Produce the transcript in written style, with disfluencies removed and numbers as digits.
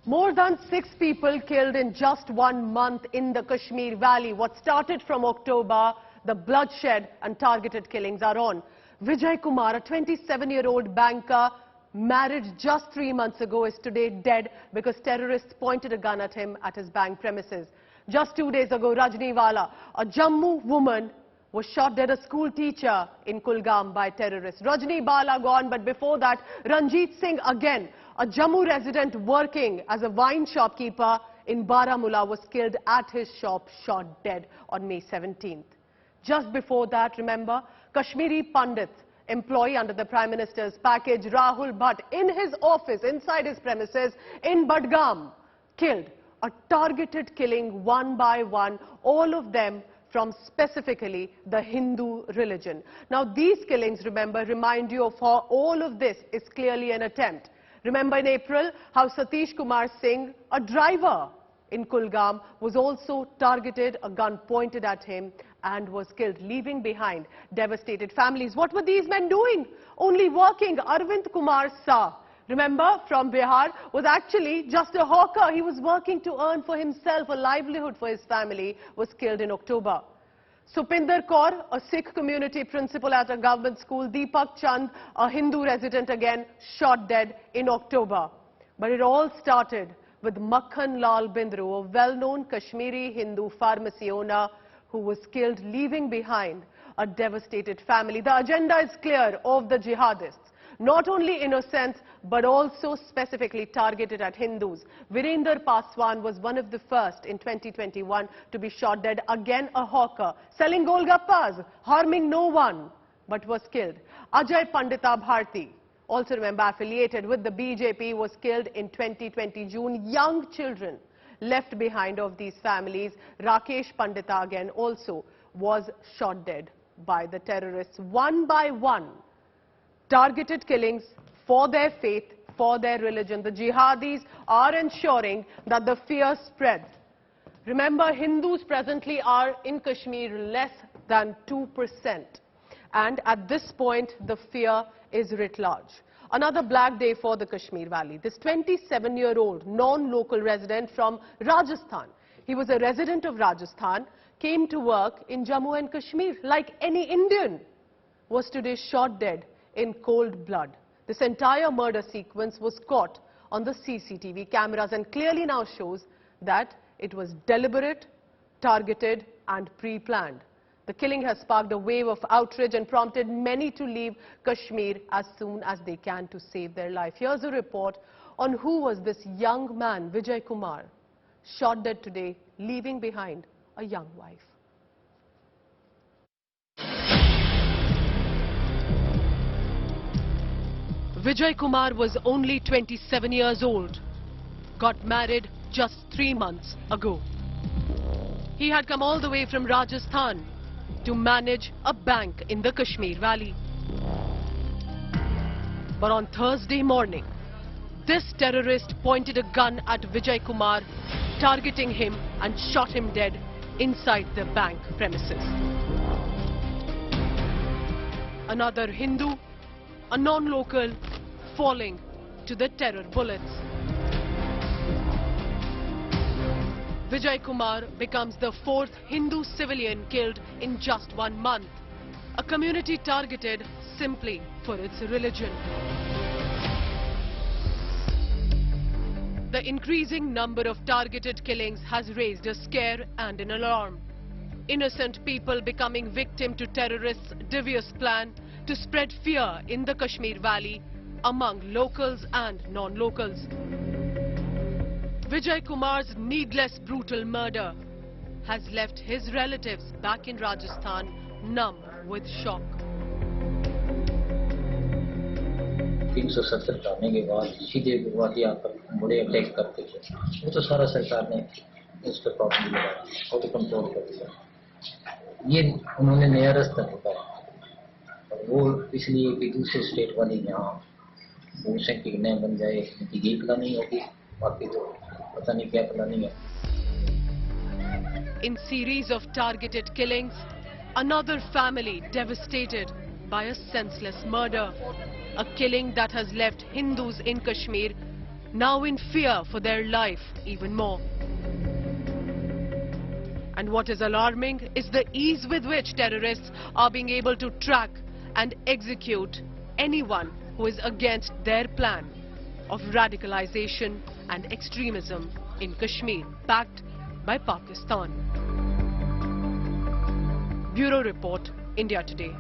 More than 6 people killed in just 1 month in the Kashmir Valley. What started from October, the bloodshed and targeted killings are on. Vijay Kumar, a 27-year-old banker, married just 3 months ago, is today dead because terrorists pointed a gun at him at his bank premises. Just 2 days ago, RAJNI, a Jammu woman, was shot dead, a school teacher in Kulgam, by terrorists. RAJNI, BALA gone, but before that, Ranjit Singh again, a Jammu resident working as a wine shopkeeper in Baramulla, was killed at his shop, shot dead on May 17th. Just before that, remember, Kashmiri Pandits, employee under the Prime Minister's package, Rahul Bhatt, in his office, inside his premises in Budgam, killed. A targeted killing one by one, all of them from specifically the Hindu religion. Now these killings, remember, remind you of how all of this is clearly an attempt. Remember in April how Satish Kumar Singh, a driver in Kulgam, was also targeted, a gun pointed at him and was killed, leaving behind devastated families. What were these men doing? Only working. Arvind Kumar Shah, remember, from Bihar, was actually just a hawker. He was working to earn for himself a livelihood for his family, was killed in October. Supinder Kaur, a Sikh community principal at a government school. Deepak Chand, a Hindu resident, again shot dead in October. But it all started with Makhan Lal Bindru, a well-known Kashmiri Hindu pharmacy owner, who was killed, leaving behind a devastated family. The agenda is clear of the jihadists. Not only innocents, but also specifically targeted at Hindus. VIRENDER PASWAN was one of the first in 2021 to be shot dead. Again a hawker, selling golgappas, harming no one, but was killed. Ajay Pandita Bharti, also remember affiliated with the BJP, was killed in 2020 June. Young children left behind of these families. Rakesh Pandita again also was shot dead by the terrorists. One by one, targeted killings for their faith, for their religion. The jihadis are ensuring that the fear spreads. Remember, Hindus presently are in Kashmir less than 2%. And at this point, the fear is writ large. Another black day for the Kashmir Valley. This 27-year-old non-local resident from Rajasthan, he was a resident of Rajasthan, came to work in Jammu and Kashmir like any Indian, was today shot dead in cold blood. This entire murder sequence was caught on the CCTV cameras and clearly now shows that it was deliberate, targeted and pre-planned. The killing has sparked a wave of outrage and prompted many to leave Kashmir as soon as they can to save their life. Here's a report on who was this young man, Vijay Kumar, shot dead today, leaving behind a young wife. Vijay Kumar was only 27 years old, got married just 3 months ago. He had come all the way from Rajasthan to manage a bank in the Kashmir Valley. But on Thursday morning, this terrorist pointed a gun at Vijay Kumar, targeting him and shot him dead inside the bank premises. Another Hindu, a non-local, falling to the terror bullets. Vijay Kumar becomes the 4th Hindu civilian killed in just 1 month. A community targeted simply for its religion. The increasing number of targeted killings has raised a scare and an alarm. Innocent people becoming victim to terrorists' devious plan to spread fear in the Kashmir Valley among locals and non-locals. Vijay Kumar's needless, brutal murder has left his relatives back in Rajasthan numb with shock. 370 हटाने के बाद सीधे वादियात पर बड़े attack करते थे, वो तो सारा सरकार ने इस पर पाबंदी लगाई और कंट्रोल कर दिया। ये उन्होंने नया रास्ता निकाला और वो इसलिए कि दूसरे स्टेट वाले यहाँ भूषण की नया बन जाए, इनकी ये प्लानिंग होगी, बाकी तो पता नहीं क्या प्लानिंग है। In series of targeted killings, another family devastated by a senseless murder. A killing that has left Hindus in Kashmir now in fear for their life even more. And what is alarming is the ease with which terrorists are being able to track and execute anyone who is against their plan of radicalization and extremism in Kashmir, backed by Pakistan. Bureau Report, India Today.